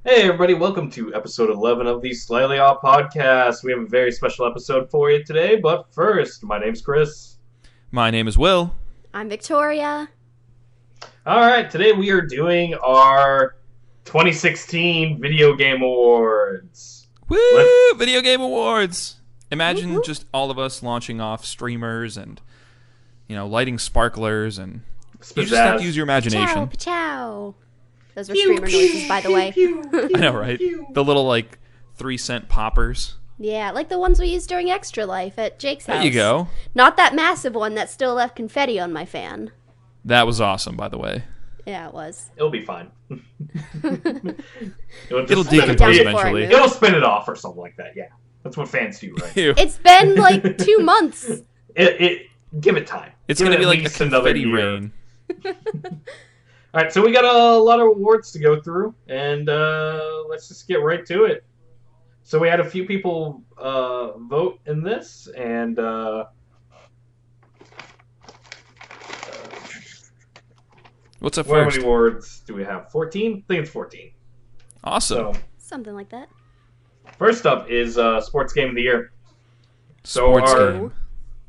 Hey everybody, welcome to episode 11 of the Slightly Off podcast. We have a very special episode for you today, but first, my name's Chris. My name is Will. I'm Victoria. Alright, today we are doing our 2016 Video Game Awards. Woo! Video Game Awards! Imagine just all of us launching off streamers and, lighting sparklers and... You just have to use your imagination. Pachow. Those were streamer noises, by the way. I know, right? The little, 3-cent poppers. Yeah, like the ones we used during Extra Life at Jake's house. There you go. Not that massive one that still left confetti on my fan. That was awesome, by the way. Yeah, it was. It'll be fine. It'll decompose eventually. It'll spin it off or something like that, yeah. That's what fans do, right? Ew. It's been 2 months. Give it time. It's going to be like a confetti rain. Alright, so we got a lot of awards to go through, and let's just get right to it. So we had a few people vote in this, and What's up how first? many awards do we have? 14? I think it's 14. Awesome. So, Something like that. first up is Sports Game of the Year. Sports our- game.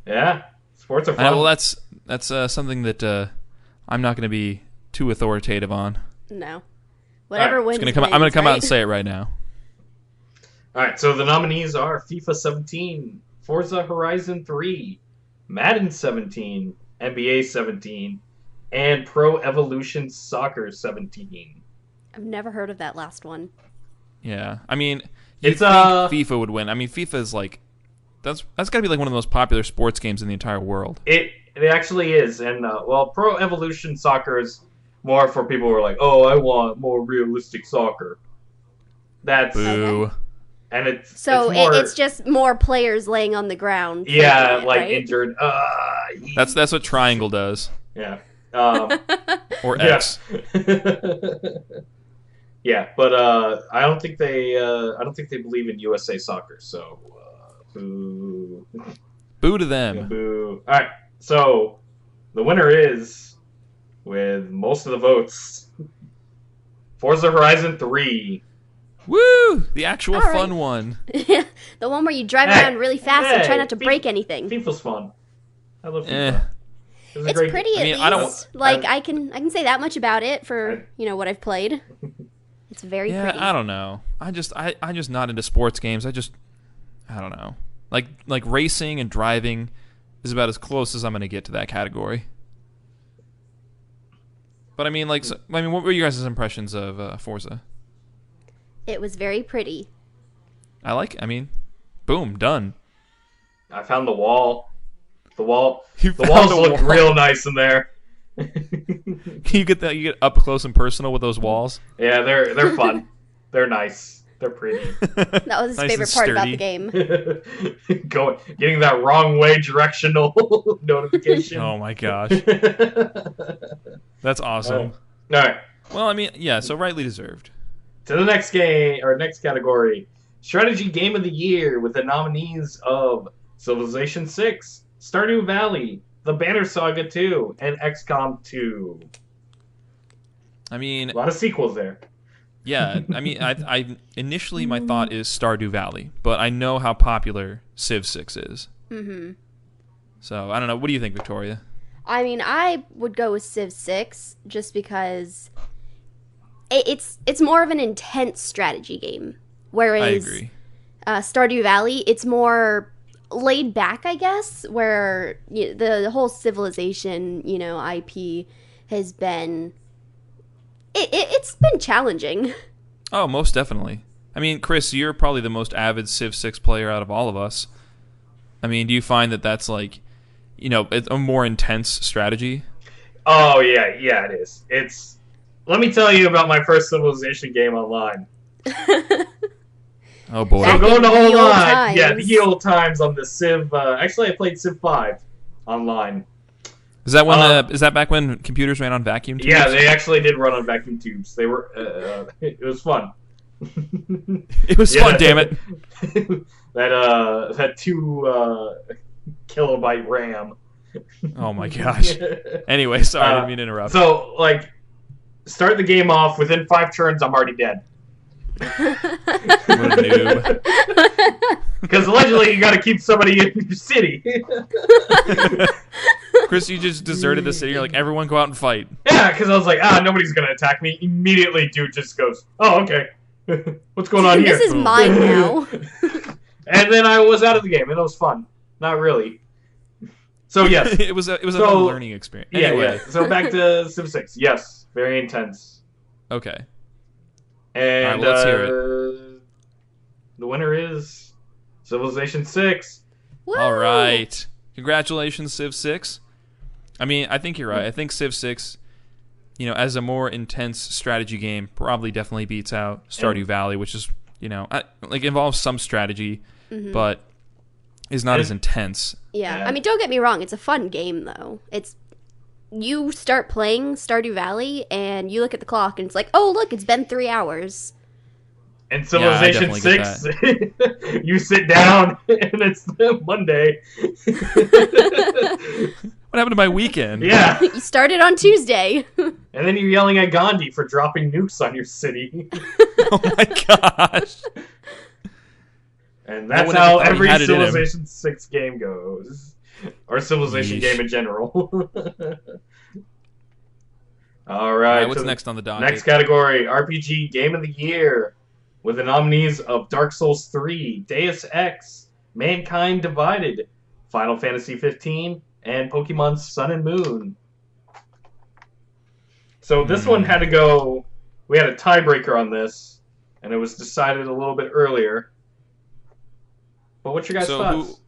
Yeah, sports are I fun. know, well, that's something that I'm not going to be too authoritative on. No. Whatever Alright, wins, I'm going to wins, come out right? and say it right now. Alright, so the nominees are FIFA 17, Forza Horizon 3, Madden 17, NBA 17, and Pro Evolution Soccer 17. I've never heard of that last one. Yeah, I mean, you'd It's, think FIFA would win. I mean, FIFA is that's got to be one of the most popular sports games in the entire world. It actually is, and Pro Evolution Soccer is more for people who are like, oh, I want more realistic soccer. That's Boo. and it's So more, it's just more players laying on the ground. yeah, playing it, like right? injured. That's what Triangle does, Yeah. or Yeah. X. Yeah, but I don't think they believe in USA Soccer. So, boo, Boo to them. boo. All right, so the winner is, with most of the votes, Forza Horizon 3. Woo! The actual All right. fun one. The one where you drive Hey, around really fast and try hey, not to break anything. FIFA's fun. I love FIFA. Eh. It was a It's great- pretty I at mean, least. I don't- I can say that much about it for what I've played. It's very Yeah, pretty. I don't know. I just not into sports games. I don't know. Like racing and driving is about as close as I'm going to get to that category. But I mean, what were your guys' impressions of Forza? It was very pretty. Boom, done. I found the wall. The walls found a look wall. real nice in there. You get up close and personal with those walls. Yeah, they're fun. They're nice. They're pretty. That was his Nice favorite and part about sturdy. the game. Getting that wrong way directional notification. Oh my gosh, that's awesome. All right, Well, I mean, yeah, so rightly deserved. to the next game or next category, strategy game of the year with the nominees of Civilization 6, Stardew Valley, The Banner Saga 2, and XCOM 2. I mean, A lot of sequels there. yeah, I mean, I initially my thought is Stardew Valley, but I know how popular Civ 6 is. Mm-hmm. So I don't know. What do you think, Victoria? I mean, I would go with Civ 6 just because it's more of an intense strategy game. Whereas I agree. Stardew Valley, it's more laid back, I guess, where the whole Civilization, IP has been... It's been challenging. Oh, most definitely. I mean, Chris, you're probably the most avid Civ 6 player out of all of us. I mean, do you find that that's it's a more intense strategy? Oh yeah, it is. Let me tell you about my first Civilization game online. Oh boy. So Back going in to the old online, yeah, times. the old times on the Civ. Actually, I played Civ 5 online. Is that when? Is that back when computers ran on vacuum tubes? Yeah, they actually did run on vacuum tubes. They were. It was fun. It was Yeah. fun. Damn it. that 2 kilobyte RAM. Oh my gosh. Anyway, sorry, I didn't mean to interrupt. So, start the game off, within 5 turns, I'm already dead. What a noob. Because allegedly you got to keep somebody in your city. Chris, you just deserted the city. You're like, everyone go out and fight. Yeah, because I was like, nobody's going to attack me. Immediately, dude just goes, oh, okay. What's going on here? This is mine now. And then I was out of the game, and it was fun. Not really. So, yes. it was a fun learning experience. Anyway. Yeah. So, back to Civ 6. Yes, very intense. Okay. And all right, well, let's hear it. The winner is Civilization 6. Woo! All right. Congratulations, Civ 6. I mean, I think you're right. I think Civ 6, as a more intense strategy game, probably definitely beats out Stardew Valley, which is, involves some strategy, but is not as intense. Yeah. I mean, don't get me wrong. It's a fun game, though. You start playing Stardew Valley, and you look at the clock, and it's like, oh, look, it's been 3 hours. And Civilization 6, you sit down, and it's Monday. What happened to my weekend? Yeah. You started on Tuesday. And then you're yelling at Gandhi for dropping nukes on your city. Oh my gosh. And that's how every Civilization 6 game goes. Or Civilization game in general. All right. What's next on the docket? Next category, RPG Game of the Year. With the nominees of Dark Souls 3, Deus Ex, Mankind Divided, Final Fantasy 15, and Pokemon Sun and Moon. So this one had to go... We had a tiebreaker on this, and it was decided a little bit earlier. But what's your guys' thoughts?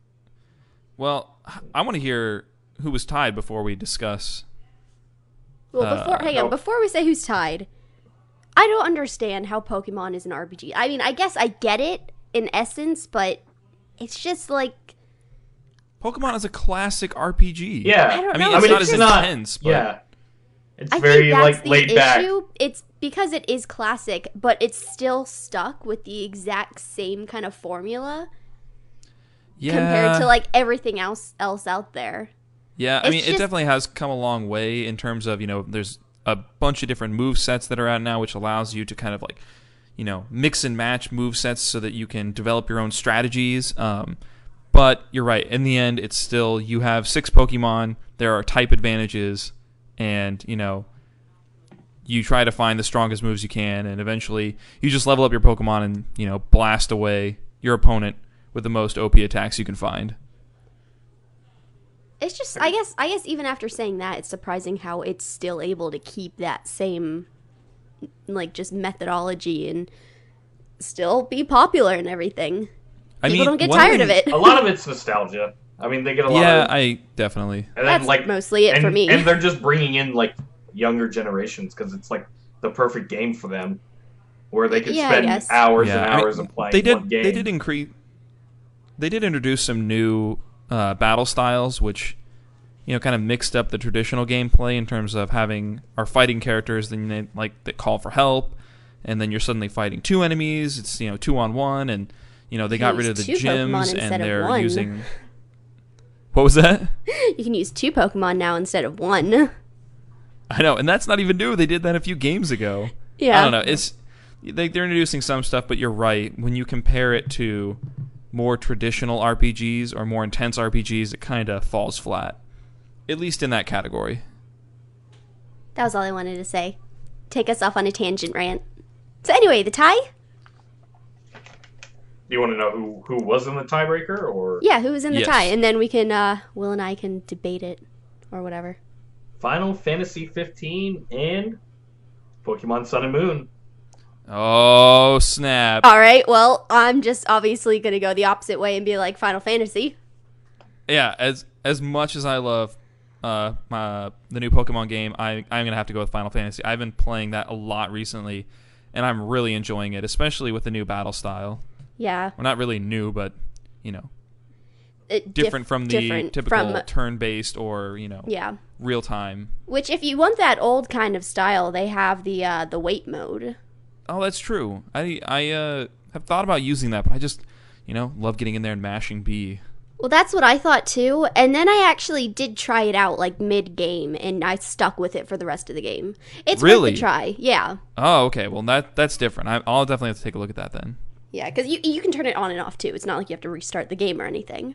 Well, I want to hear who was tied before we discuss. Well, before we say who's tied, I don't understand how Pokemon is an RPG. I mean, I guess I get it in essence, but it's just like... Pokemon is a classic RPG. Yeah. I mean, it's not as intense, but... Yeah. It's very, laid back. It's because it is classic, but it's still stuck with the exact same kind of formula compared to, everything else out there. Yeah, I mean, it definitely has come a long way in terms of, there's a bunch of different move sets that are out now, which allows you to kind of mix and match move sets so that you can develop your own strategies. But you're right. In the end, it's still, you have 6 Pokemon. There are type advantages, and you try to find the strongest moves you can, and eventually you just level up your Pokemon and blast away your opponent with the most OP attacks you can find. It's just, I guess even after saying that, it's surprising how it's still able to keep that same, just methodology and still be popular and everything. People don't get tired of it. A lot of it's nostalgia. I mean, they get a lot of... Yeah, I definitely... And then, that's mostly it for me. And they're just bringing in, younger generations, because it's, the perfect game for them, where they could spend hours and hours of playing one game. They did introduce some new... battle styles, which kind of mixed up the traditional gameplay in terms of having our fighting characters then that call for help, and then you're suddenly fighting 2 enemies. It's 2-on-1, and they got rid of the gyms, and they're using. What was that? You can use 2 Pokemon now instead of 1. I know, and that's not even new. They did that a few games ago. Yeah, I don't know. They're introducing some stuff, but you're right. When you compare it to more traditional RPGs or more intense RPGs, it kind of falls flat. At least in that category. That was all I wanted to say. Take us off on a tangent rant. So anyway, the tie? Do you want to know who was in the tiebreaker, or? Yeah, who was in the tie, and then we can, Will and I can debate it, or whatever. Final Fantasy 15 and Pokemon Sun and Moon. Oh, snap. All right, well, I'm just obviously going to go the opposite way and be like Final Fantasy. Yeah, as much as I love the new Pokemon game, I'm going to have to go with Final Fantasy. I've been playing that a lot recently, and I'm really enjoying it, especially with the new battle style. Yeah. Well, not really new, but, different from the typical turn-based or, real-time. Which, if you want that old kind of style, they have the wait mode. Oh, that's true. I have thought about using that, but I just, love getting in there and mashing B. Well, that's what I thought too. And then I actually did try it out like mid-game, and I stuck with it for the rest of the game. It's Really? worth a try. Yeah. Oh, okay. Well, that's different. I'll definitely have to take a look at that then. Yeah, because you can turn it on and off too. It's not like you have to restart the game or anything.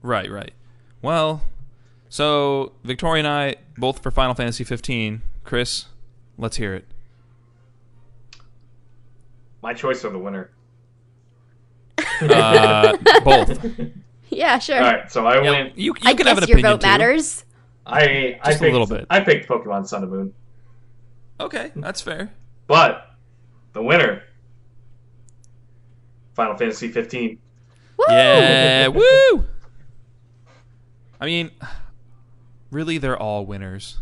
Right, right. Well, so Victoria and I both for Final Fantasy 15. Chris, let's hear it. My choice of the winner. Both. Yeah, sure. All right, so I went. You I can guess have an your opinion vote too. matters. I Just picked, a little bit. I picked Pokemon Sun and Moon, Okay, that's fair. but the winner, Final Fantasy 15. Woo! Yeah, woo! I mean, really, they're all winners.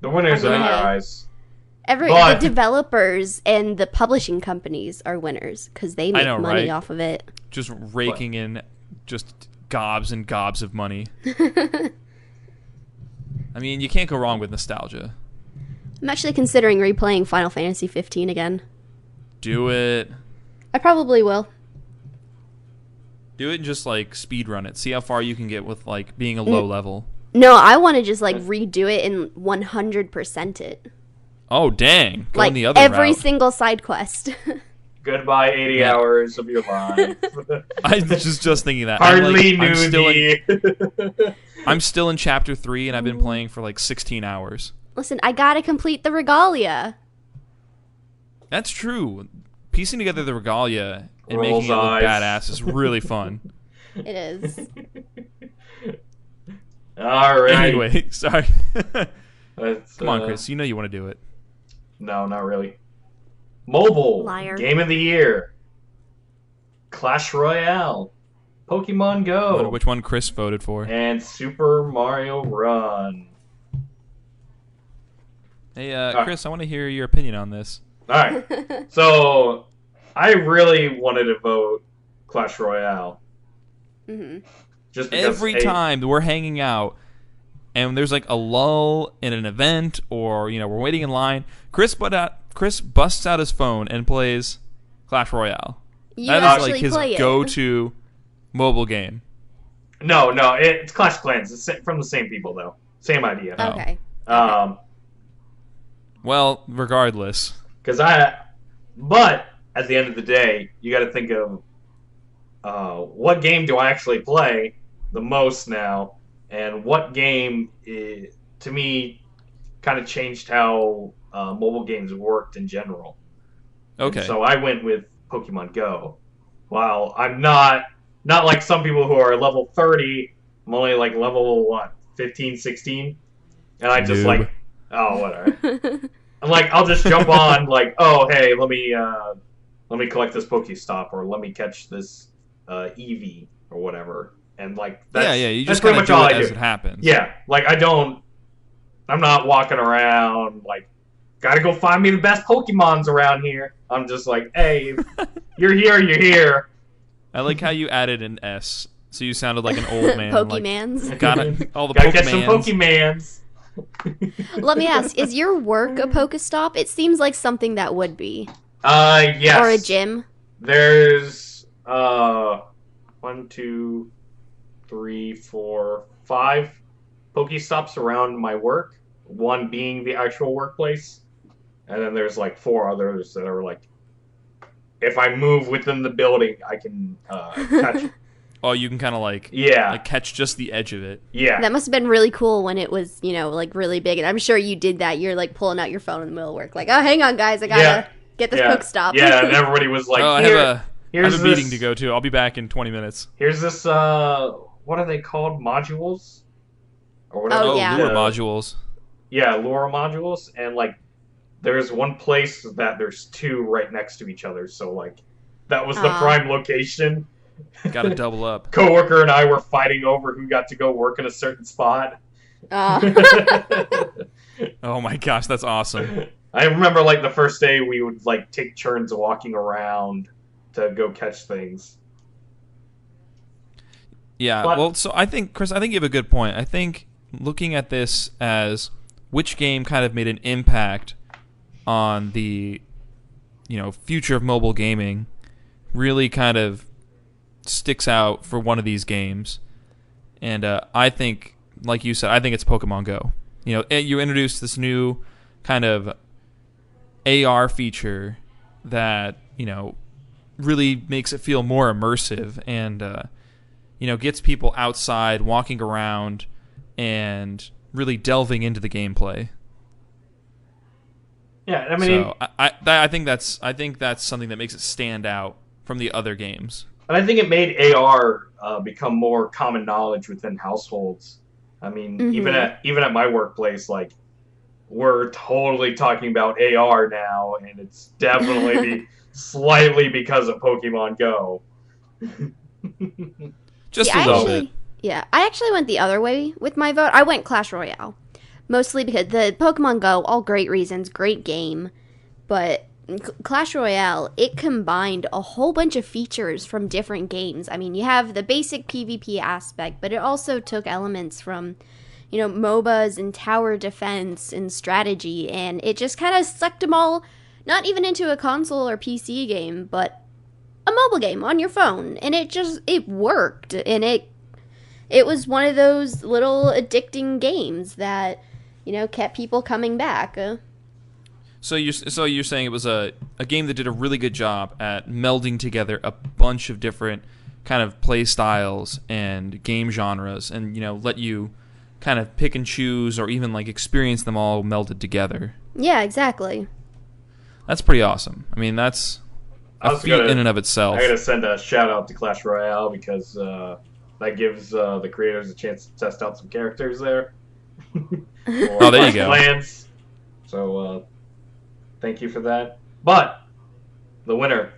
The winners in Yeah. our eyes. The developers and the publishing companies are winners because they make know, money right? off of it. Just raking in just gobs and gobs of money. I mean, you can't go wrong with nostalgia. I'm actually considering replaying Final Fantasy 15 again. Do it. I probably will. Do it and just, like, speedrun it. See how far you can get with, like, being a low level. No, I want to just like redo it and 100% it. Oh, dang. Go Like in the other every route. single side quest. Goodbye 80 Yeah. hours of your life. I was just thinking that. Hardly I'm still nudie. I'm still in chapter 3, and I've been playing for, like, 16 hours. Listen, I gotta complete the regalia. That's true. Piecing together the regalia and Rolls making it look eyes. badass is really fun. It is. All right. Anyway, sorry. Let's, Come on, Chris. You know you want to do it. No, not really. Mobile Liar. Game of the Year. Clash Royale. Pokemon I wonder Go. which one Chris voted for. And Super Mario Run. Hey, Chris, I want to hear your opinion on this. All right. So, I really wanted to vote Clash Royale. Hmm. Just because Every time we're hanging out and there's like a lull in an event or, we're waiting in line, Chris busts out his phone and plays Clash Royale. You That is actually like his play it. go-to mobile game. No, it's Clash Clans. It's from the same people, though. Same idea. Okay. Well, regardless. But at the end of the day, you got to think of what game do I actually play the most now, and what game, to me, kind of changed how mobile games worked in general. Okay. And so I went with Pokemon Go. While I'm not like some people who are level 30, I'm only like level, 15, 16. And I just Noob. whatever. I'm like, I'll just jump on, like, oh, hey, let me collect this Pokestop, or let me catch this Eevee, or whatever. And, like, that's, you that's just pretty kind of much do all it I as do. it happens. Yeah, like, I'm not walking around, like, gotta go find me the best Pokemons around here. I'm just like, hey, you're here, you're here. I like how you added an S, so you sounded like an old man. Pokemans. Like, got it. All the Gotta catch some Pokemans. Pokemans. Let me ask, is your work a Pokestop? It seems like something that would be. Yes. Or a gym. There's 1, 2, 3, 4, 5 Pokestops around my work. One being the actual workplace, and then there's like 4 others that are like, if I move within the building, I can catch. Oh, you can kind of like catch just the edge of it. Yeah. That must have been really cool when it was, like really big. And I'm sure you did that. You're like pulling out your phone in the middle of work. Like, oh, hang on, guys. I gotta get this Pokestop. Yeah, and everybody was like, I have a meeting to go to. I'll be back in 20 minutes. Here's this, what are they called? Modules? Or whatever. Oh, yeah. Lure modules. Yeah, lure modules. And, like, there's one place that there's 2 right next to each other. So, like, that was the prime location. Got to double up. Coworker and I were fighting over who got to go work in a certain spot. Oh my gosh, that's awesome. I remember, like, the first day we would, like, take turns walking around to go catch things. Yeah, well, so I think, Chris, you have a good point. I think looking at this as which game kind of made an impact on the, future of mobile gaming really kind of sticks out for one of these games, and I think, like you said, I think it's Pokemon Go. You introduced this new kind of AR feature that really makes it feel more immersive, and gets people outside, walking around, and really delving into the gameplay. Yeah, I mean, so I think that's something that makes it stand out from the other games. And I think it made AR become more common knowledge within households. I mean, even at my workplace, like, we're totally talking about AR now, and it's definitely slightly because of Pokemon Go. Just a little bit. Yeah, I actually went the other way with my vote. I went Clash Royale. Mostly because the Pokemon Go, all great reasons, great game, but Clash Royale, it combined a whole bunch of features from different games. I mean, you have the basic PvP aspect, but it also took elements from, MOBAs and tower defense and strategy, and it just kind of sucked them all, not even into a console or PC game, but a mobile game on your phone, and it worked, and it was one of those little addicting games that kept people coming back. So you're saying it was a game that did a really good job at melding together a bunch of different kind of play styles and game genres, and let you kind of pick and choose or even like experience them all melded together. Yeah, exactly. That's pretty awesome. I mean, that's a feat in and of itself. I gotta send a shout out to Clash Royale because that gives the creators a chance to test out some characters there. Oh, there you go. Plans. So, thank you for that. But the winner,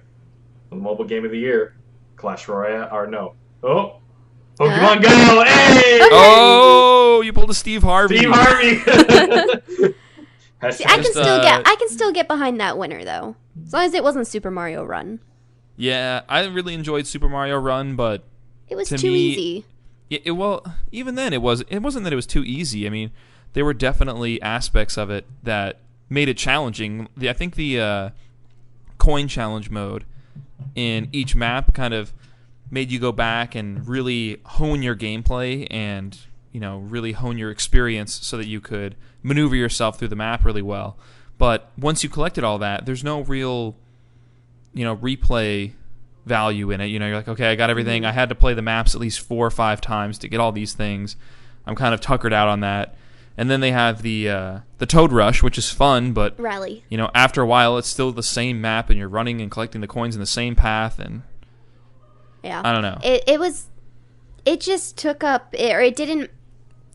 the mobile game of the year, Clash Royale, or no, Pokemon Go! Hey! Oh, you pulled a Steve Harvey. Steve Harvey. See, I can still get behind that winner though, as long as it wasn't Super Mario Run. Yeah, I really enjoyed Super Mario Run, but it was too easy. Well, even then, it wasn't that it was too easy. I mean, there were definitely aspects of it that made it challenging. I think the coin challenge mode in each map kind of made you go back and really hone your gameplay and really hone your experience so that you could maneuver yourself through the map really well. But once you collected all that, there's no real replay value in it. You're like, okay, I got everything. I had to play the maps at least 4 or 5 times to get all these things. I'm kind of tuckered out on that. And then they have the Toad Rush, which is fun, but Rally. After a while, it's still the same map, and you're running and collecting the coins in the same path, and yeah, I don't know. It just took up, or it didn't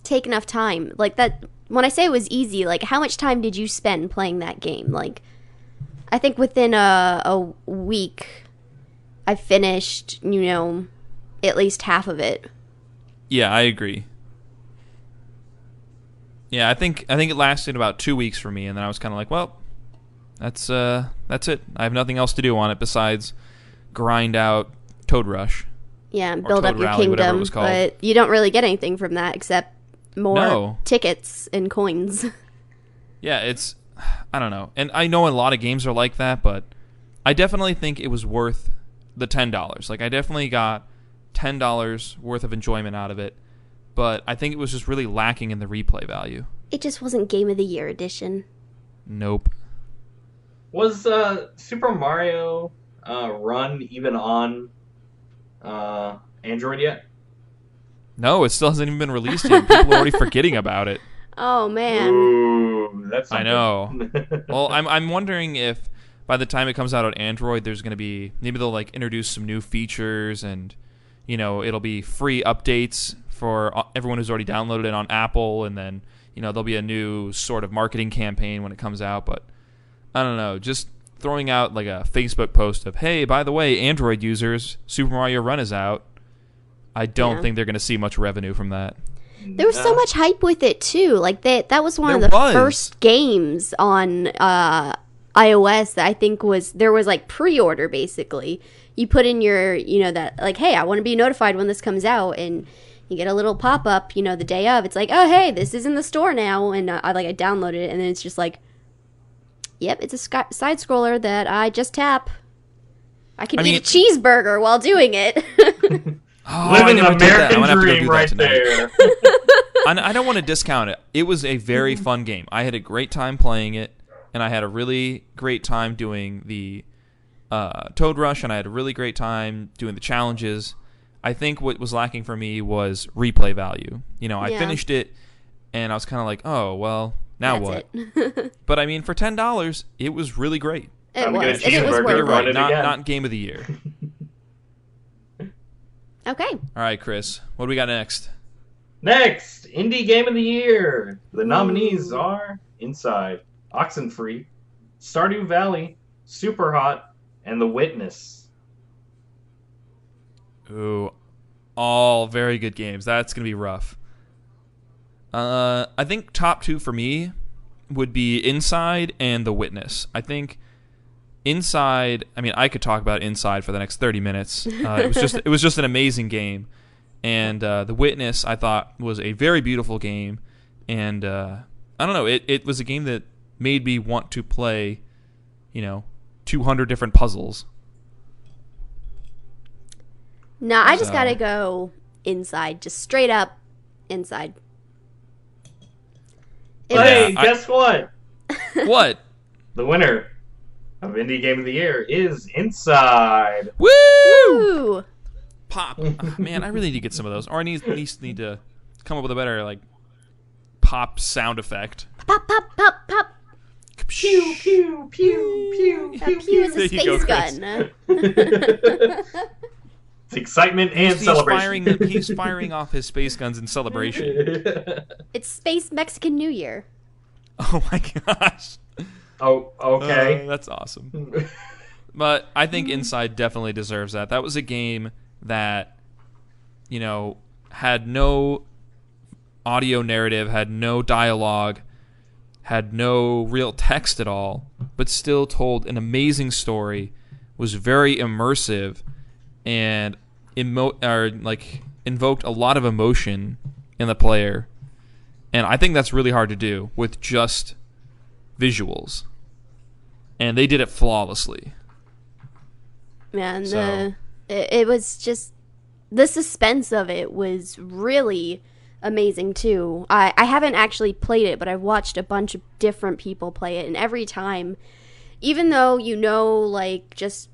take enough time. Like that. When I say it was easy, like how much time did you spend playing that game? Like, I think within a week, I finished, at least half of it. Yeah, I agree. Yeah, I think it lasted about 2 weeks for me, and then I was kind of like, well, that's it. I have nothing else to do on it besides grind out Toad Rush. Yeah, and build up your Rally, kingdom, but you don't really get anything from that except more tickets and coins. Yeah, I don't know. And I know a lot of games are like that, but I definitely think it was worth the $10. Like, I definitely got $10 worth of enjoyment out of it, but I think it was just really lacking in the replay value. It just wasn't Game of the Year edition. Nope. Was Super Mario Run even on Android yet? No, it still hasn't even been released yet. People are already forgetting about it. Oh, man. Ooh, that's something. I know. Well, I'm wondering if by the time it comes out on Android, there's going to be, maybe they'll like introduce some new features, and it'll be free updates for everyone who's already downloaded it on Apple, and then there'll be a new sort of marketing campaign when it comes out. But I don't know, just throwing out like a Facebook post of, hey, by the way, Android users, Super Mario Run is out. I don't think they're going to see much revenue from that. There was so much hype with it too. Like that was one of the first games on iOS that I think there was like pre-order basically. You put in your, that like, hey, I want to be notified when this comes out, and you get a little pop-up, the day of. It's like, oh, hey, this is in the store now, and I downloaded it, and then it's just like, yep, it's a side scroller that I just tap. I can eat a cheeseburger while doing it. I Living the never did that. I'm American gonna have to go dream do that right tonight. there. I don't want to discount it. It was a very fun game. I had a great time playing it, and I had a really great time doing the Toad Rush, and I had a really great time doing the challenges. I think what was lacking for me was replay value. I finished it, and I was kind of like, oh, well, now That's what? But I mean, for $10, it was really great. It I'm gonna was. And it was cheeseburger worth You're it. right, it again. not Game of the Year. Okay. All right, Chris, what do we got next? Next, Indie Game of the Year. The nominees are Inside, Oxenfree, Stardew Valley, Super Hot, and The Witness. Ooh, all very good games. That's going to be rough. I think top two for me would be Inside and The Witness. I think Inside, I could talk about Inside for the next 30 minutes. It was just an amazing game. And The Witness, I thought, was a very beautiful game. And I don't know, it was a game that made me want to play, 200 different puzzles. No, I just gotta go Inside. Just straight up Inside. Hey, guess what? What? The winner of Indie Game of the Year is Inside. Woo! Woo! Pop. Man, I really need to get some of those. Or I need to come up with a better, pop sound effect. Pop, pop, pop, pop. Pew, pew, pew, pew, A pew, pew is pew. a There you go, space Chris. gun. It's excitement and celebration. He's firing off his space guns in celebration. It's Space Mexican New Year. Oh my gosh. Oh, okay. That's awesome. But I think Inside definitely deserves that. That was a game that, had no audio narrative, had no dialogue, had no real text at all, but still told an amazing story, was very immersive, and invoked a lot of emotion in the player. And I think that's really hard to do with just visuals. And they did it flawlessly. Man, So- it was just the suspense of it was really amazing too. I haven't actually played it, but I've watched a bunch of different people play it, and every time, even though just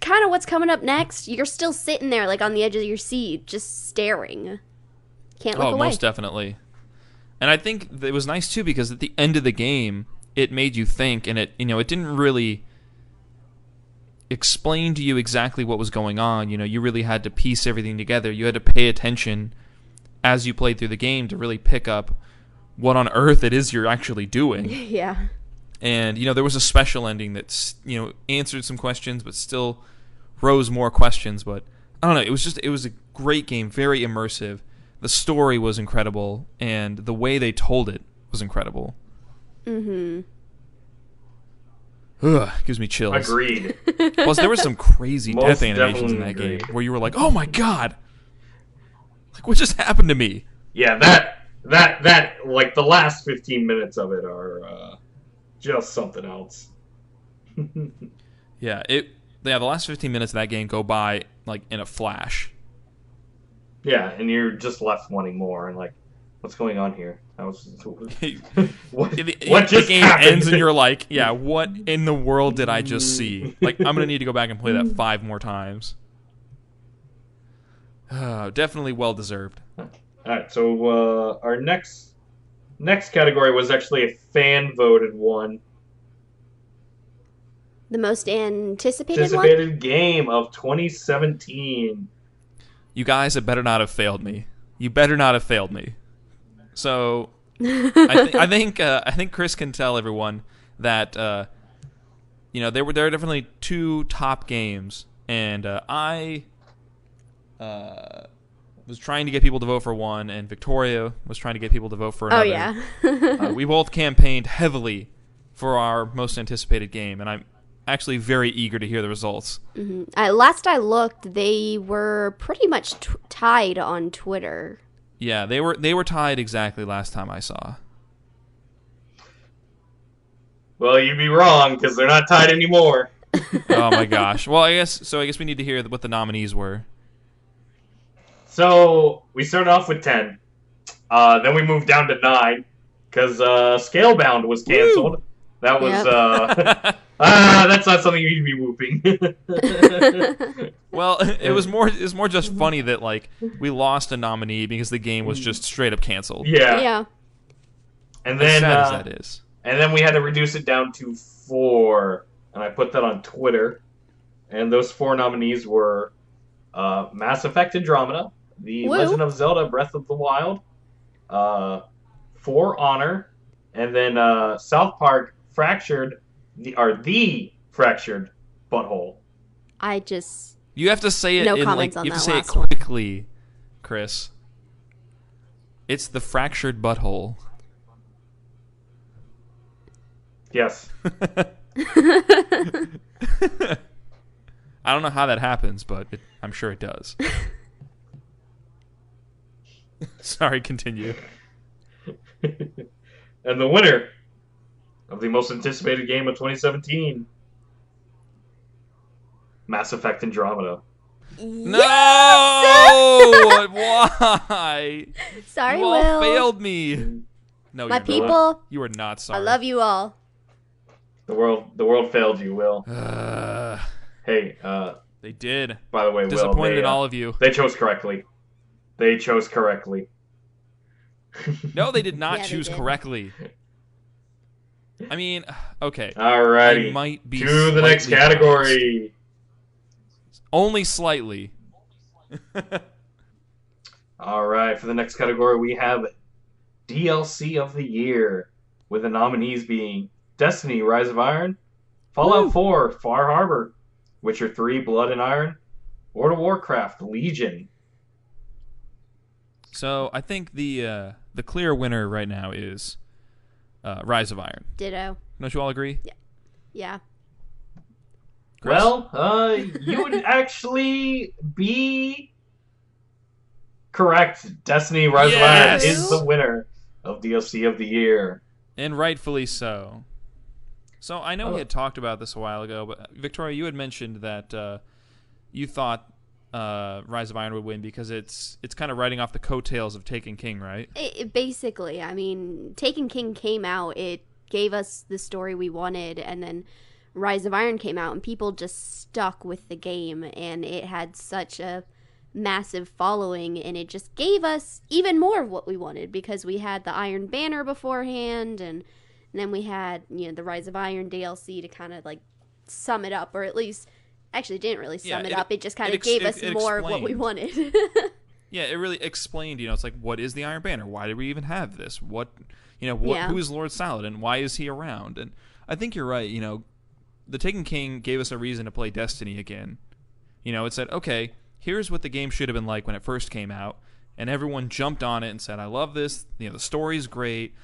kind of what's coming up next, you're still sitting there on the edge of your seat, just staring. Can't look away. Most definitely. And I think it was nice too because at the end of the game, it made you think, and it didn't really explain to you exactly what was going on. You really had to piece everything together. You had to pay attention as you played through the game to really pick up what on earth it is you're actually doing. Yeah. And there was a special ending that answered some questions, but still rose more questions. But I don't know. It was a great game, very immersive. The story was incredible, and the way they told it was incredible. Mm-hmm. Ugh, gives me chills. Agreed. Plus, there were some crazy Most death animations in that definitely game agreed. where you were like, "Oh my god, what just happened to me?" Yeah, that the last 15 minutes of it are just something else. Yeah, the last 15 minutes of that game go by in a flash. Yeah, and you're just left wanting more, and what's going on here? what The just game happened? ends and you're like, "Yeah, what in the world did I just see?" I'm gonna need to go back and play that 5 more times. Definitely well deserved. All right, so our next category was actually a fan voted one. The most anticipated one? Anticipated game of 2017. You guys had better not have failed me. You better not have failed me. So I think Chris can tell everyone that there are definitely 2 top games, and I was trying to get people to vote for one, and Victoria was trying to get people to vote for Oh, another. yeah. We both campaigned heavily for our most anticipated game, and I'm actually very eager to hear the results. Last I looked, they were pretty much tied on Twitter. Yeah, they were tied exactly last time I saw. Well, you'd be wrong because they're not tied anymore. Oh my gosh. Well, I guess we need to hear what the nominees were. So we started off with 10. Then we moved down to 9 because Scalebound was canceled. That was Yep. that's not something you need to be whooping. Well, it was more just funny that like we lost a nominee because the game was just straight up canceled. Yeah. Yeah. And As then sad as that is. and then we had to reduce it down to 4, and I put that on Twitter. And those 4 nominees were Mass Effect Andromeda, The Woo. Legend of Zelda: Breath of the Wild, For Honor, and then South Park Fractured, the Fractured Butthole. I just You have to say it No in comments like on you have to that say it last one. quickly, Chris. It's the fractured butthole. Yes. I don't know how that happens, but I'm sure it does. Sorry, continue. And the winner of the most anticipated game of 2017, Mass Effect Andromeda. No! Why? Sorry, You all Will. failed me. No, My you're not. people, You are not sorry. I love you all. The world failed you, Will. Hey, They did. by the way, Disappointed Will, in all of you. they chose correctly. They chose correctly. No, they did not Yeah, they choose did. correctly. I mean, okay. Alrighty. I might be to the next slightly category. Only slightly. Alright, for the next category, we have DLC of the Year, with the nominees being Destiny: Rise of Iron, Fallout Woo. 4: Far Harbor, Witcher 3: Blood and Iron, World of Warcraft: Legion. So I think the clear winner right now is Rise of Iron. Ditto. Don't you all agree? Yeah. Chris? Well, you would actually be correct. Destiny: Rise of Iron Yes! is the winner of DLC of the Year. And rightfully so. So I know we had talked about this a while ago, but Victoria, you had mentioned that you thought Rise of Iron would win because it's kind of riding off the coattails of Taken King, right? Basically, I mean, Taken King came out, it gave us the story we wanted, and then Rise of Iron came out, and people just stuck with the game, and it had such a massive following, and it just gave us even more of what we wanted, because we had the Iron Banner beforehand, and then we had, you know, the Rise of Iron DLC to kind of like sum it up, or at least actually didn't really sum it up. It just kind of gave us more of what we wanted. Yeah, it really explained, you know, it's like, what is the Iron Banner? Why did we even have this? What, you know, Yeah. who is Lord Saladin? Why is he around? And I think you're right, you know, the Taken King gave us a reason to play Destiny again. You know, it said, okay, here's what the game should have been like when it first came out, and everyone jumped on it and said, I love this, you know, the story's great,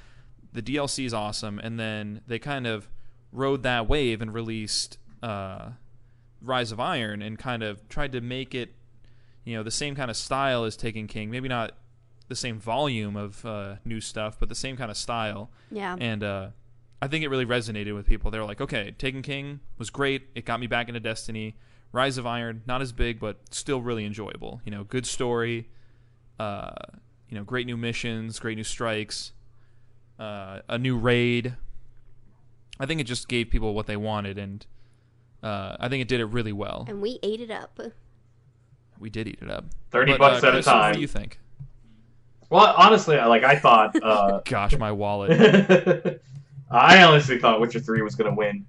the DLC is awesome, and then they kind of rode that wave and released Rise of Iron and kind of tried to make it, you know, the same kind of style as Taken King. Maybe not the same volume of new stuff, but the same kind of style. Yeah. And I think it really resonated with people. They were like, okay, Taken King was great. It got me back into Destiny. Rise of Iron, not as big, but still really enjoyable. You know, good story. You know, great new missions, great new strikes, a new raid. I think it just gave people what they wanted, and I think it did it really well. And we ate it up. We did eat it up. 30 But, bucks at a Chris, time. What do you think? Well, honestly, I thought. Gosh, my wallet. I honestly thought Witcher 3 was going to win.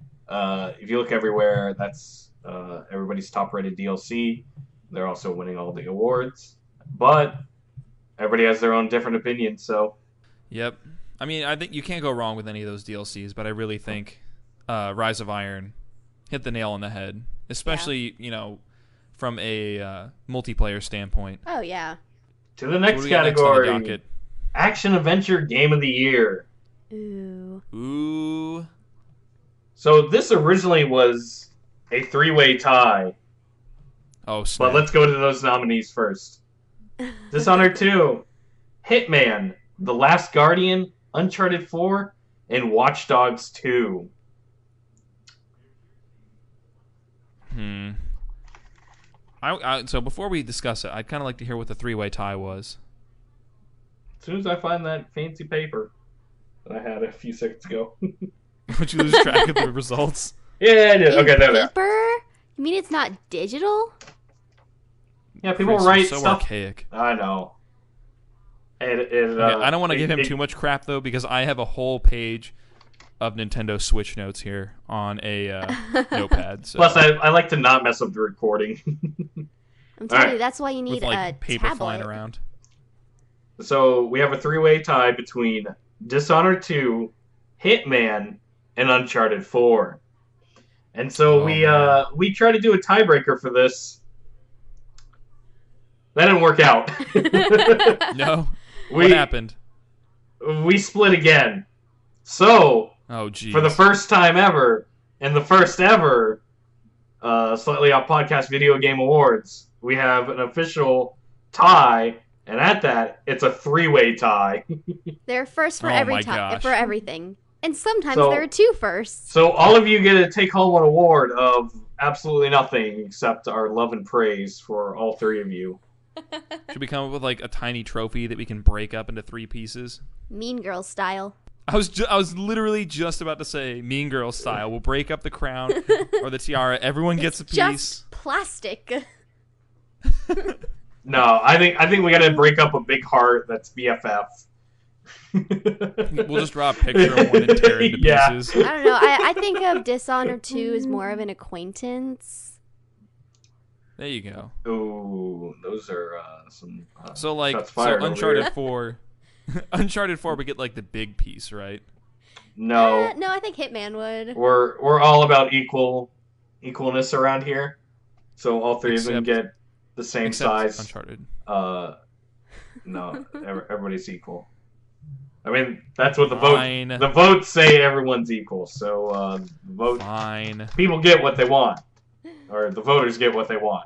If you look everywhere, that's everybody's top-rated DLC. They're also winning all the awards. But everybody has their own different opinion, so... Yep. I mean, I think you can't go wrong with any of those DLCs, but I really think Rise of Iron hit the nail on the head. Especially, you know, from a multiplayer standpoint. Oh, yeah. To the next What do we got next on the category. docket? Action-Adventure Game of the Year. Ooh. Ooh. So this originally was a 3-way tie. Oh, snap. But let's go to those nominees first. Dishonored 2, Hitman, The Last Guardian, Uncharted 4, and Watch Dogs 2. So before we discuss it, I'd kind of like to hear what the three-way tie was. As soon as I find that fancy paper that I had a few seconds ago. Would you lose track of the results? Yeah, I did. Okay, there we are. Paper? You mean it's not digital? Yeah, people Chris, write you're so stuff. archaic. I know. Okay, I don't want to give him too much crap though, because I have a whole page of Nintendo Switch notes here on a notepad. So. Plus, I like to not mess up the recording. I'm telling Alright. you, that's why you need with like a paper tablet. flying around. So we have a three-way tie between Dishonored 2, Hitman, and Uncharted 4. And so we try to do a tiebreaker for this. That didn't work out. No. What happened? We split again. So, oh, geez. for the first time ever, in the first ever Slightly Off Podcast Video Game Awards, we have an official tie, and at that, it's a three-way tie. They're first for gosh. for everything. And sometimes So- there are two firsts. So all of you get to take home an award of absolutely nothing except our love and praise for all three of you. Should we come up with like a tiny trophy that we can break up into 3 pieces? Mean Girl style. I was literally just about to say Mean Girl style. We'll break up the crown or the tiara. Everyone gets a piece. Just plastic. No, I think we got to break up a big heart that's BFF. We'll just draw a picture of one and tear it into Yeah. pieces. I don't know. I think of Dishonored 2 as more of an acquaintance. There you go. Ooh, those are some. So like, shots fired over Uncharted here. 4, Uncharted 4, we get like the big piece, right? No, No, I think Hitman would. we're all about equalness around here. So all three of them Except- get the same Except size. Uncharted. No, everybody's equal. I mean, that's what Fine. the votes say. Everyone's equal. So vote. Fine. People get what they want, or the voters get what they want,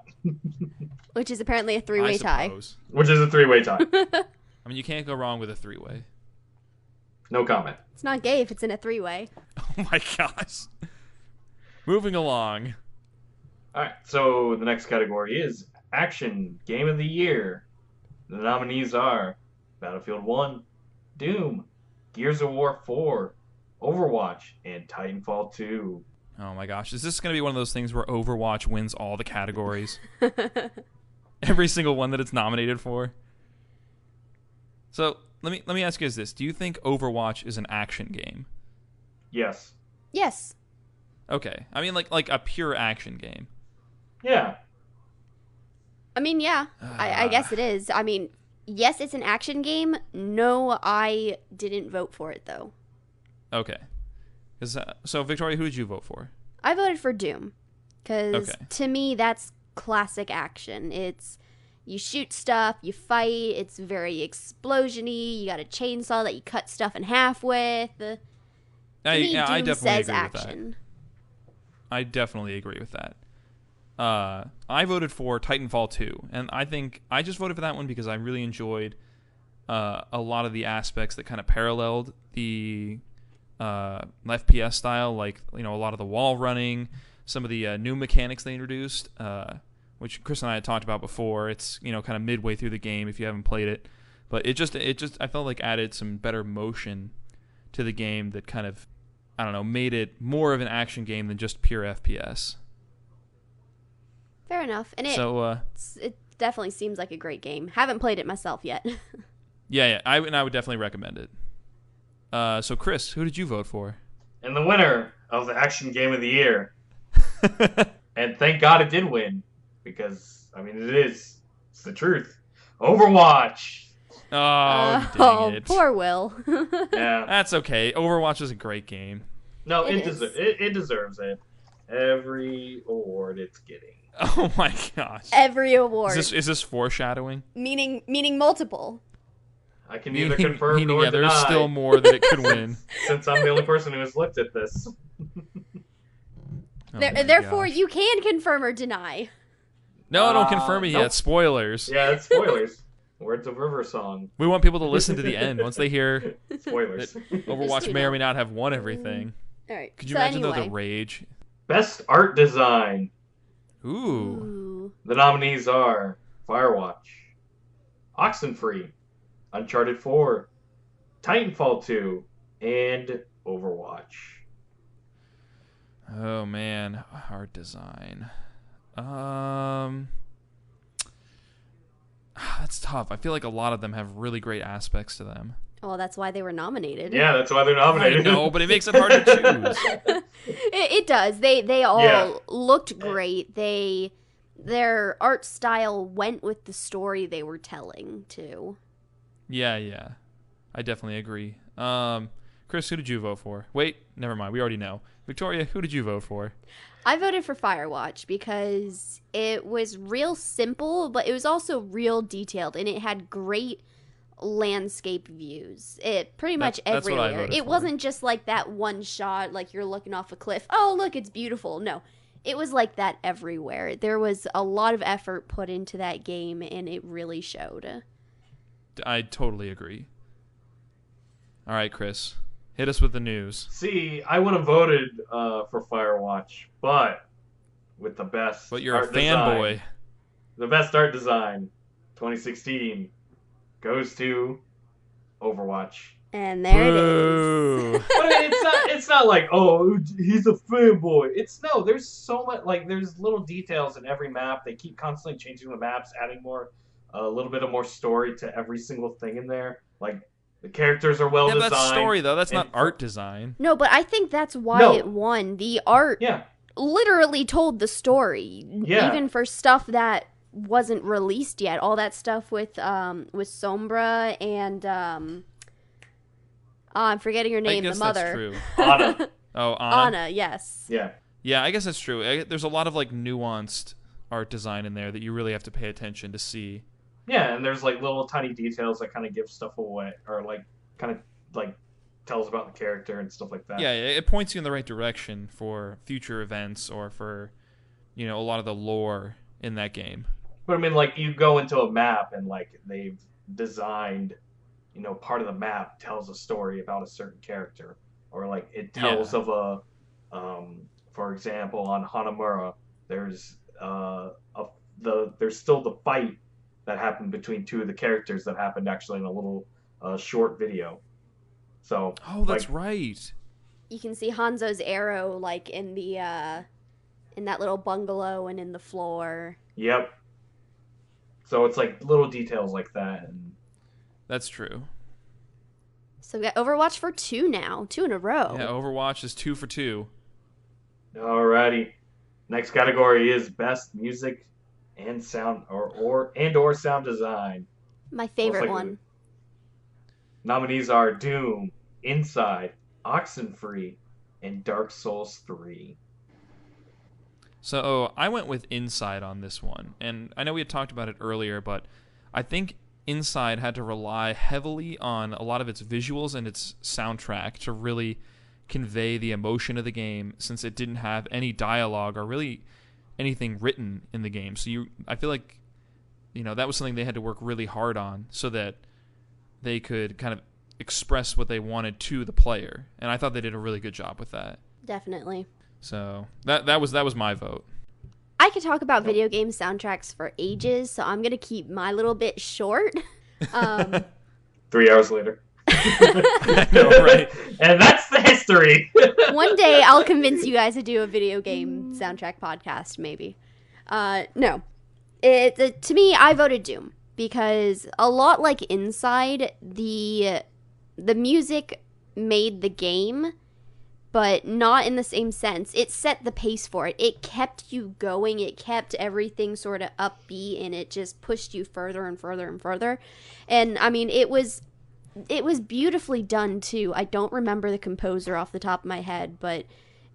Which is apparently a I three-way tie. suppose. which is a three-way tie. I mean, you can't go wrong with a 3-way. No comment. It's not gay if it's in a three-way. Oh my gosh. Moving along. All right. So the next category is Action Game of the Year. The nominees are Battlefield 1, Doom, Gears of War 4, Overwatch, and Titanfall 2. Oh my gosh. Is this going to be one of those things where Overwatch wins all the categories? Every single one that it's nominated for? So, let me ask you this. Do you think Overwatch is an action game? Yes. Yes. Okay. I mean like a pure action game. Yeah. I mean, yeah. I guess it is. I mean, yes, it's an action game. No, I didn't vote for it, though. Okay. So, Victoria, who did you vote for? I voted for Doom. Because Okay. to me, that's classic action. It's you shoot stuff, you fight, it's very explosion-y, you got a chainsaw that you cut stuff in half with. To me, Doom I definitely says agree with that. action. I definitely agree with that. I voted for Titanfall 2, and I think I just voted for that one because I really enjoyed a lot of the aspects that kind of paralleled the FPS style, like a lot of the wall running, some of the new mechanics they introduced, which Chris and I had talked about before. It's kind of midway through the game if you haven't played it, but it just I felt like added some better motion to the game that kind of made it more of an action game than just pure FPS. Fair enough. And it definitely seems like a great game. Haven't played it myself yet. Yeah, I would definitely recommend it. So Chris, who did you vote for? And the winner of the Action Game of the Year, and thank God it did win, because, I mean, it's the truth. Overwatch! Oh, dang it. Poor Will. Yeah. That's okay. Overwatch is a great game. No, It it deserves it. Every award it's getting. Oh my gosh. Every award. Is this foreshadowing? Meaning multiple. I can neither confirm Meaning, nor yeah, there's deny, still more that it could win. since I'm the only person who has looked at this. Oh my Therefore, gosh. you can confirm or deny. No, don't confirm it nope. yet. Spoilers. Yeah, it's spoilers. Words of River song. We want people to listen to the end once they hear Spoilers. Overwatch Just may or may know. not have won everything. All right. Could you so imagine anyway. though the rage? Best art design. Ooh. Ooh. The nominees are Firewatch, Oxenfree, Uncharted 4, Titanfall 2, and Overwatch. Oh man, art design. That's tough. I feel like a lot of them have really great aspects to them. Well, that's why they were nominated. Yeah, that's why they're nominated. I know, but it makes it hard to choose. It does. They all looked great. Their art style went with the story they were telling too. Yeah. I definitely agree. Chris, who did you vote for? Wait, never mind. We already know. Victoria, who did you vote for? I voted for Firewatch because it was real simple, but it was also real detailed, and it had great landscape views. It pretty much That's what I everywhere. voted It for. wasn't just like that one shot, like you're looking off a cliff. Oh, look, it's beautiful. No, it was like that everywhere. There was a lot of effort put into that game, and it really showed. I totally agree. All right, Chris, hit us with the news. See, I would have voted for Firewatch, but with the best But you're a art design, fanboy. the best art design, 2016, goes to Overwatch. And there it is. Boo. But it's not like, oh, he's a fanboy. There's so much, like, there's little details in every map. They keep constantly changing the maps, adding a little bit of more story to every single thing in there. Like, the characters are well Yeah, but designed. that's story though. That's not and- art design. No, but I think that's why No. it won. The art Yeah. literally told the story, Yeah. even for stuff that wasn't released yet. All that stuff with Sombra and I'm forgetting her name, I guess the mother. that's true. Anna. Oh, Anna. Anna, yes. Yeah. Yeah, I guess that's true. There's a lot of like nuanced art design in there that you really have to pay attention to see. Yeah, and there's like little tiny details that kind of give stuff away, or like kind of like tells about the character and stuff like that. Yeah, it points you in the right direction for future events or for, a lot of the lore in that game. But I mean, like, you go into a map and like they've designed, part of the map tells a story about a certain character, or like it tells of for example, on Hanamura, there's there's still the fight that happened between two of the characters that happened actually in a little short video. So. Oh, that's right. You can see Hanzo's arrow like in the in that little bungalow and in the floor. Yep. So it's like little details like that. And That's true. So we got Overwatch for 2 now, 2 in a row. Yeah, Overwatch is 2 for 2. alrighty. Next category is best music and sound or sound design. My favorite Most likely. one. Nominees are Doom, Inside, Oxenfree, and Dark Souls 3. So I went with Inside on this one. And I know we had talked about it earlier, but I think Inside had to rely heavily on a lot of its visuals and its soundtrack to really convey the emotion of the game, since it didn't have any dialogue or really anything written in the game. So I feel like that was something they had to work really hard on so that they could kind of express what they wanted to the player. And I thought they did a really good job with that. Definitely. So that was my vote. I could talk about video game soundtracks for ages, so I'm going to keep my little bit short. 3 hours later. I know, right? And that's the history. One day I'll convince you guys to do a video game soundtrack podcast, maybe. No. To me, I voted Doom because a lot like Inside, the music made the game, but not in the same sense. It set the pace for it. It kept you going. It kept everything sort of upbeat, and it just pushed you further and further and further. And I mean, it was beautifully done too. I don't remember the composer off the top of my head, but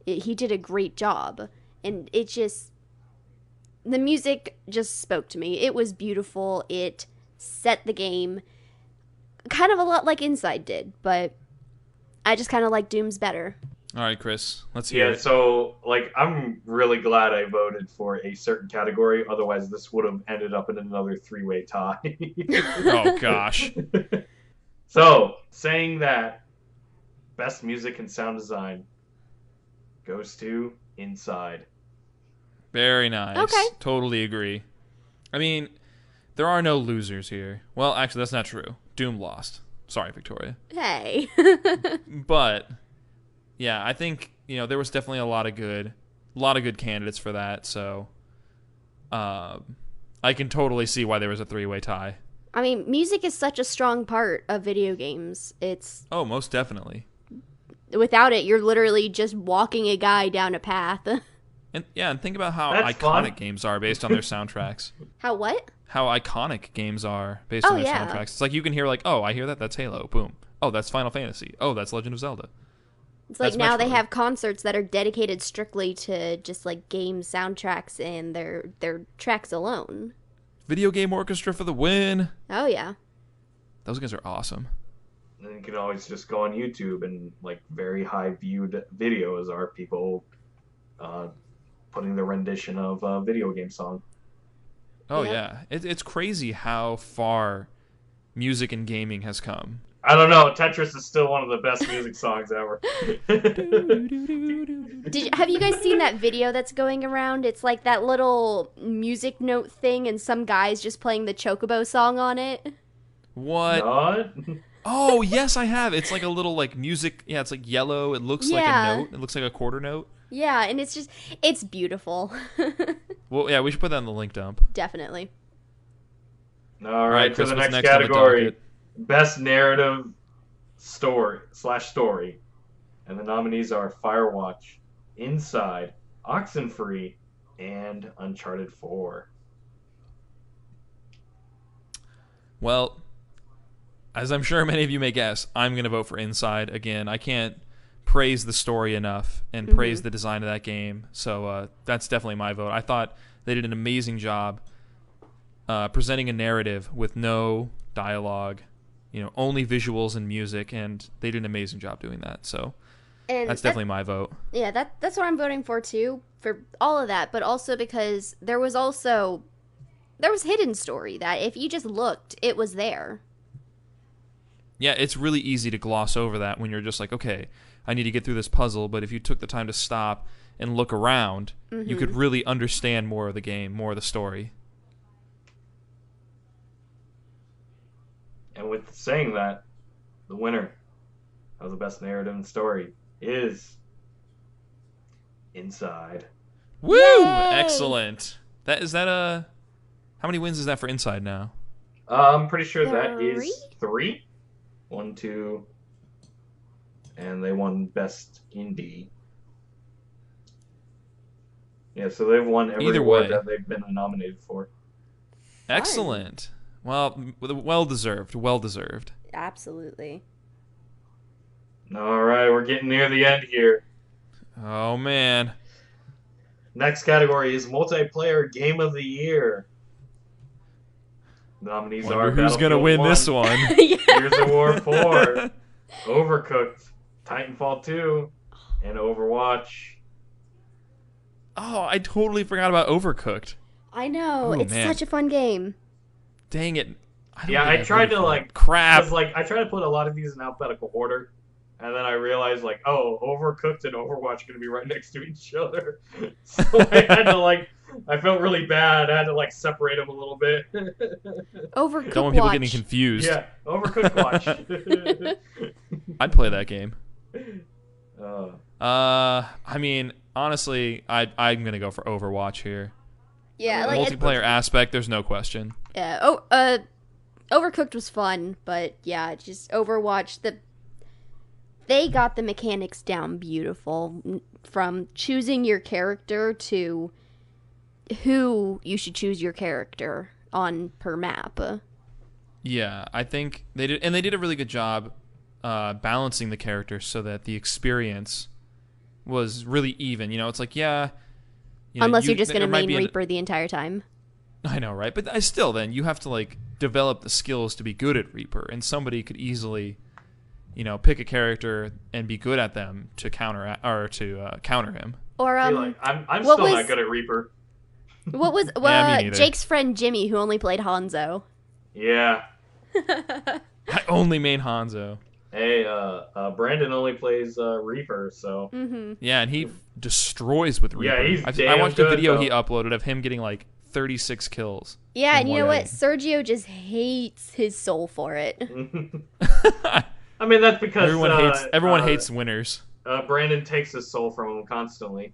he did a great job. And the music just spoke to me. It was beautiful. It set the game kind of a lot like Inside did, but I just kind of like Doom's better. All right, Chris, let's hear Yeah, it. so like I'm really glad I voted for a certain category. Otherwise, this would have ended up in another 3-way tie. Oh, gosh. So, saying that, best music and sound design goes to Inside. Very nice. Okay. Totally agree. I mean, there are no losers here. Well, actually, that's not true. Doom lost. Sorry, Victoria. Hey. But yeah, I think there was definitely a lot of good candidates for that. So I can totally see why there was a 3-way tie. I mean, music is such a strong part of video games. Most definitely. Without it, you're literally just walking a guy down a path. And think about how That's iconic fun. games are based on their soundtracks. How what? How iconic games are based on their soundtracks. It's like you can hear I hear that, that's Halo, boom. Oh, that's Final Fantasy. Oh, that's Legend of Zelda. It's like That's now they Metroid. have concerts that are dedicated strictly to just like game soundtracks and their tracks alone. Video Game Orchestra for the win. Oh yeah. Those guys are awesome. And then you can always just go on YouTube and very high viewed videos are people putting the rendition of a video game song. Oh Yeah. yeah. It's crazy how far music and gaming has come. I don't know. Tetris is still one of the best music songs ever. Have you guys seen that video that's going around? It's like that little music note thing and some guy's just playing the Chocobo song on it. What? What? Oh, yes, I have. It's like a little music. Yeah, it's yellow. It looks like Yeah. a note. It looks like a quarter note. Yeah, and it's beautiful. Well, yeah, we should put that in the link dump. Definitely. All right, to Chris, the what's next next on the category. docket? Best narrative story. And the nominees are Firewatch, Inside, Oxenfree, and Uncharted 4. Well, as I'm sure many of you may guess, I'm going to vote for Inside. Again, I can't praise the story enough and praise the design of that game. So that's definitely my vote. I thought they did an amazing job presenting a narrative with no dialogue, only visuals and music, and they did an amazing job doing that. So And that's definitely my vote. Yeah, that's what I'm voting for too, for all of that, but also because there was hidden story that if you just looked, it was there. Yeah, it's really easy to gloss over that when you're just like, okay, I need to get through this puzzle, but if you took the time to stop and look around, you could really understand more of the game, more of the story. And with saying that, the winner of the best narrative and story is Inside. Woo! Yay! Excellent. How many wins is that for Inside now? I'm pretty sure that Three? is 3. 1, 2, and they won Best Indie. Yeah, so they've won every Either award way. that they've been nominated for. Excellent. Well deserved. Well deserved. Absolutely. All right, we're getting near the end here. Oh man. Next category is Multiplayer Game of the Year. The nominees Wonder are who's gonna Battlefield win 1, this one? Gears of War 4, Overcooked, Titanfall 2, and Overwatch. Oh, I totally forgot about Overcooked. I know. Oh, It's man. such a fun game. Dang it. Yeah, I tried to crap. because I tried to put a lot of these in alphabetical order, and then I realized Overcooked and Overwatch are gonna be right next to each other. So I had to I felt really bad. I had to separate them a little bit. Overcooked Don't want people Watch. getting confused. Yeah, Overcooked Watch. I'd play that game. uh, I mean, honestly, I'm gonna go for Overwatch here. Yeah, The like multiplayer aspect, there's no question. Overcooked was fun, but yeah, just Overwatch. They got the mechanics down beautiful, from choosing your character to who you should choose your character on per map. Yeah, I think they did, and they did a really good job balancing the characters so that the experience was really even. It's like, yeah. Unless you're just going to there might main be Reaper the entire time. I know, right? But still, then you have to develop the skills to be good at Reaper, and somebody could easily, pick a character and be good at them to counter him. Or I'm what still was- not good at Reaper. what was Yeah, me neither. Jake's friend Jimmy, who only played Hanzo? Yeah. I only main Hanzo. Hey, Brandon only plays Reaper, so Mm-hmm. Yeah, and he destroys with Reaper. Yeah, he's I damn watched a good, video though. he uploaded of him getting 36 kills. Yeah, and you know what? game. Sergio just hates his soul for it. I mean, that's because everyone hates winners. Brandon takes his soul from him constantly.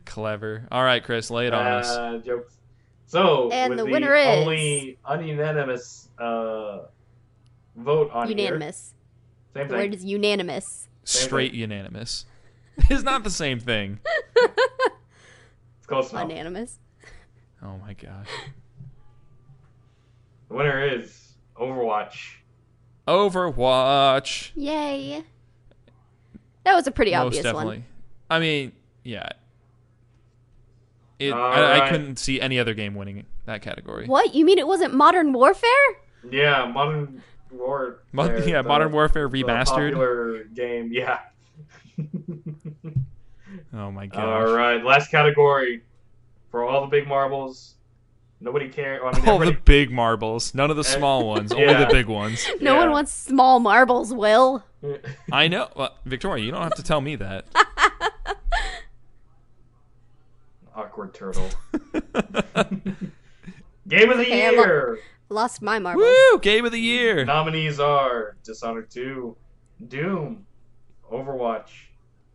Clever. All right, Chris, lay it on us. Jokes. So, And with the the winner is... only ununanimous vote on unanimous. here. Same The word thing. is unanimous. Straight unanimous. It's not the same thing. It's close enough. Unanimous. Oh my gosh. The winner is Overwatch. Overwatch. Yay. That was a pretty Most obvious definitely. one. I mean, yeah. I right. couldn't see any other game winning that category. What? You mean it wasn't Modern Warfare? Yeah, Modern Warfare. Modern Warfare Remastered. Popular game, yeah. Oh my gosh. All right, last category for all the big marbles. Nobody cares. I mean, All the big marbles, none of the small ones, only Yeah. the big ones. No one wants small marbles, Will. I know, Victoria. You don't have to tell me that. Awkward turtle. Game of the Okay, year. Lost my marbles. Woo! Game of the year. Nominees are Dishonored 2, Doom, Overwatch,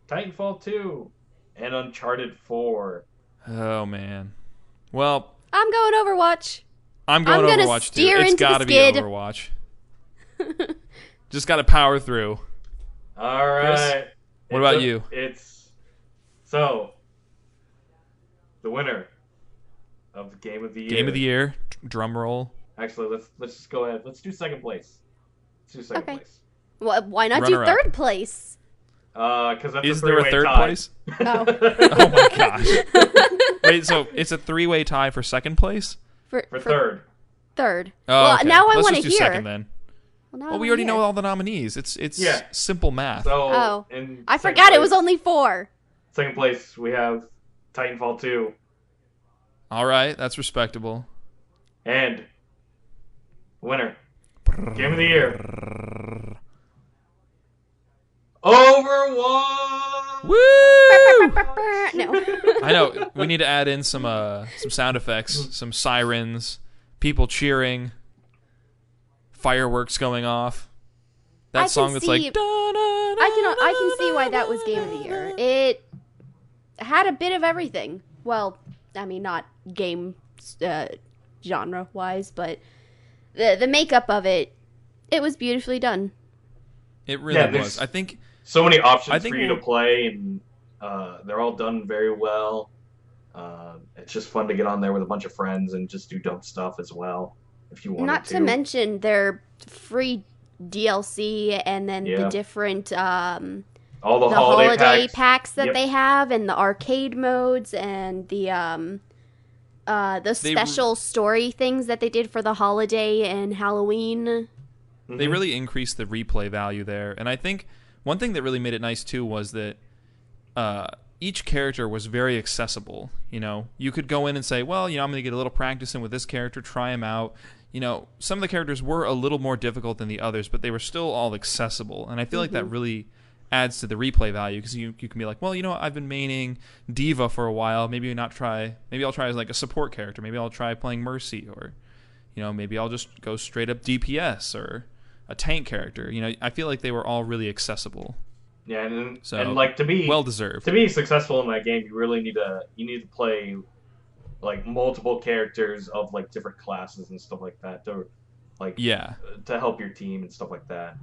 Titanfall 2, and Uncharted 4. Oh man. Well, I'm going Overwatch. I'm going gonna Overwatch too. steer It's into the got to be skid. Overwatch. Just got to power through. All right. What about you? So the winner of the Game of the Year. Game of the year. Drum roll. Actually, let's just go ahead. Let's do second place. Okay. Place. Well, why not Runner do up. third place? Because that's Is a there a three-way third tie. place? No. Oh my gosh. Wait, so it's a 3-way tie for second place? For third. Third. Oh, Well, okay. now I Let's want to just do hear. second then. Well, now I Well, we wanna already hear. know all the nominees. It's Yeah. simple math. So, Oh. in I second forgot it was place- only 4. Second place, we have Titanfall 2. All right, that's respectable. And winner. Game of the year. Overwatch! Woo! No. I know. We need to add in some sound effects, some sirens, people cheering, fireworks going off. I That can song that's see- like. I can see why that was Game of the Year. It had a bit of everything. Well, I mean, not game genre wise, but the makeup of it, it was beautifully done. It really Yeah, was. there's- I think. So many options I think for you to we'll- play, and they're all done very well. It's just fun to get on there with a bunch of friends and just do dumb stuff as well, if you wanted Not to mention their free DLC and then the Yeah. different all the the holiday holiday packs. packs that Yep. they have, and the arcade modes, and the special story things that they did for the holiday and Halloween. They Mhm. really increased the replay value there. And I think one thing that really made it nice too was that each character was very accessible. You know, you could go in and say, well, I'm going to get a little practice in with this character, try him out. Some of the characters were a little more difficult than the others, but they were still all accessible. And I feel like that really adds to the replay value, because you can be like, well, I've been maining Diva for a while. Maybe I'll try as like a support character. Maybe I'll try playing Mercy, or maybe I'll just go straight up DPS or a tank character. I feel like they were all really accessible. Yeah, and So, like to be well deserved. To be successful in that game, you really need to play like multiple characters of like different classes and stuff like that to Yeah. to help your team and stuff like that.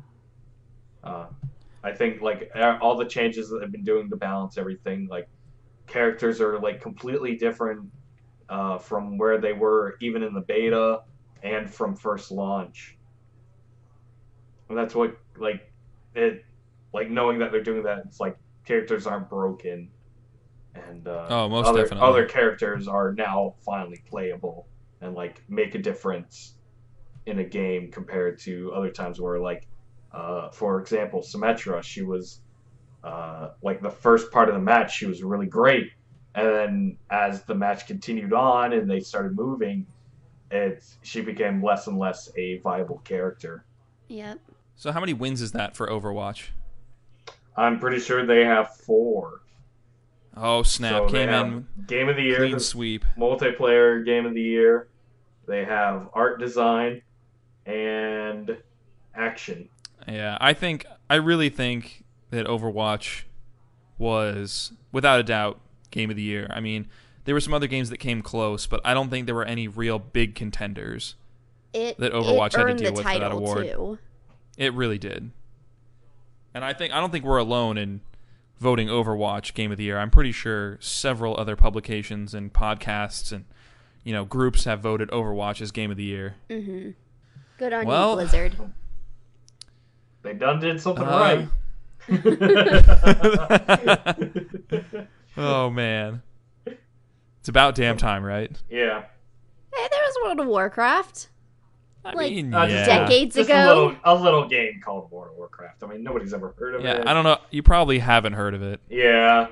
I think like all the changes that they've been doing to balance everything, like characters are like completely different from where they were even in the beta and from first launch. And that's what knowing that they're doing that, it's like characters aren't broken, and most definitely. other characters are now finally playable and like make a difference in a game compared to other times where for example, Symmetra, she was like the first part of the match she was really great, and then as the match continued on and they started moving, she became less and less a viable character. Yep. So how many wins is that for Overwatch? I'm pretty sure they have 4. Oh, snap. So they Came have in Game of the Year, clean the sweep. multiplayer Game of the Year. They have art design and action. Yeah, I really think that Overwatch was, without a doubt, Game of the Year. I mean, there were some other games that came close, but I don't think there were any real big contenders that Overwatch had to deal with for that award. Too. It really did. And I don't think we're alone in voting Overwatch Game of the Year. I'm pretty sure several other publications and podcasts and groups have voted Overwatch as Game of the Year. Mm-hmm. Good on you, Blizzard. They done did something right. Oh man, it's about damn time, right? Yeah. Hey, there was World of Warcraft. I mean, decades just ago. A little game called World of Warcraft. I mean, nobody's ever heard of it. Yeah, I don't know. You probably haven't heard of it. Yeah.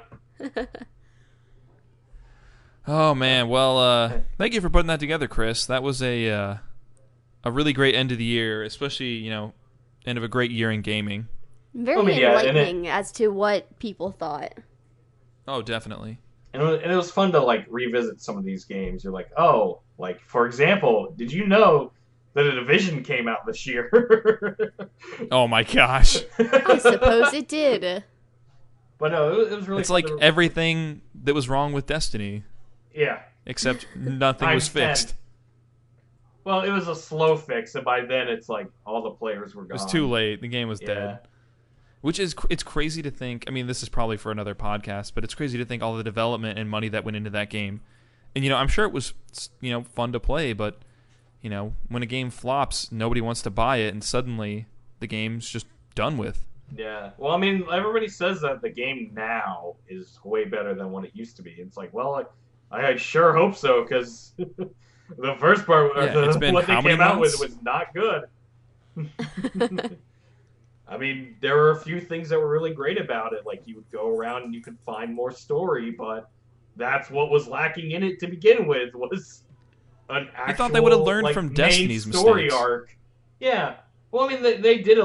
Oh man, well, thank you for putting that together, Chris. That was a really great end of the year, especially end of a great year in gaming. Very enlightening as to what people thought. Oh, definitely. And it was fun to like revisit some of these games. You're like, oh, like for example, did you know that a Division came out this year? Oh my gosh! I suppose it did. But no, it was really. It's like everything that was wrong with Destiny. Yeah. Except nothing was fixed. 10. Well, it was a slow fix, and by then it's like all the players were gone. It was too late. The game was dead. Which is, it's crazy to think. I mean, this is probably for another podcast, but it's crazy to think all the development and money that went into that game. And I'm sure it was fun to play, but when a game flops, nobody wants to buy it, and suddenly the game's just done with. Yeah. Well, I mean, everybody says that the game now is way better than what it used to be. It's like, well, I sure hope so, because the first part, it's been what they how many came out months? with was not good. I mean, there were a few things that were really great about it. Like, you would go around and you could find more story, but that's what was lacking in it to begin with, was an actual, I thought they would have learned from Destiny's story mistakes. arc. Yeah. Well, I mean, they did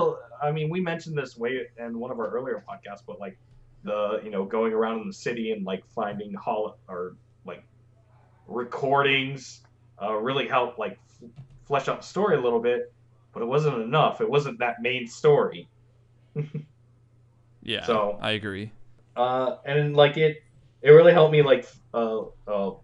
we mentioned this way in one of our earlier podcasts, but like the going around in the city and like finding recordings really helped like flesh out the story a little bit, but it wasn't enough. It wasn't that main story. Yeah, so I agree. And like it really helped me like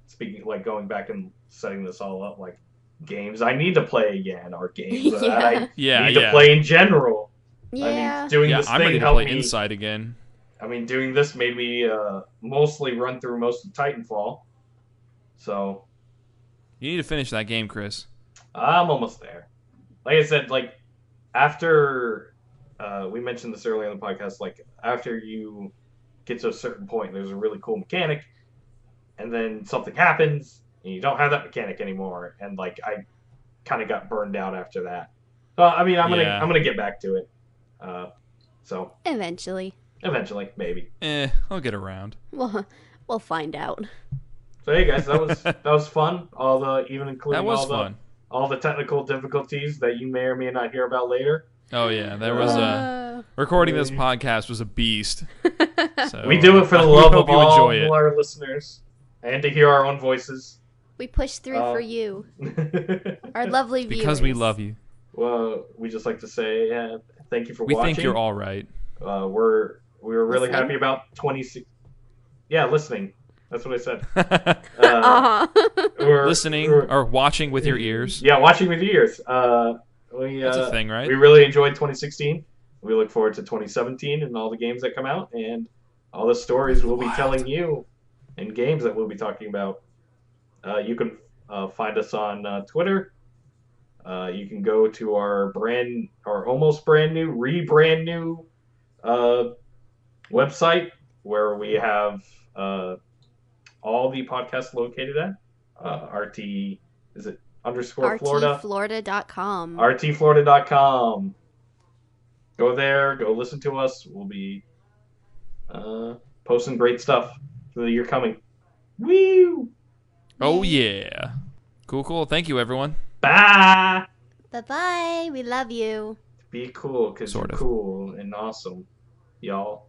speaking like going back and setting this all up, like games I need to play again, or games that I need to play in general. Yeah. I mean, doing this I'm thing ready to helped play me. Inside again. I mean, doing this made me mostly run through most of Titanfall. So You need to finish that game, Chris. I'm almost there. Like I said, like after we mentioned this earlier in the podcast, like after you get to a certain point, there's a really cool mechanic, and then something happens, and you don't have that mechanic anymore, and like I kind of got burned out after that. I mean, I'm gonna get back to it. So Eventually, maybe. I'll get around. We'll find out. So hey guys, that was fun. Including fun. all the technical difficulties that you may or may not hear about later. Oh yeah, there was recording this podcast was a beast. So, we do it for the love of all enjoy it. our listeners and to hear our own voices. We push through for you, our lovely viewers. Because we love you. Well, we just like to say thank you for watching. watching. We think you're all right. We were really listening? happy about 26. Yeah, listening. That's what I said. Listening or watching with your ears. Yeah, watching with your ears. That's a thing, right? We really enjoyed 2016. We look forward to 2017 and all the games that come out and all the stories we'll be telling you and games that we'll be talking about. You can find us on Twitter. You can go to our almost brand new, rebrand new website where we have all the podcasts located at. RT, is it _ Florida? RTFlorida.com. RTFlorida.com. Go there, go listen to us. We'll be posting great stuff for the year coming. Woo! Oh yeah. Cool. Thank you, everyone. Bye! Bye-bye. We love you. Be cool, because you're cool and awesome, y'all.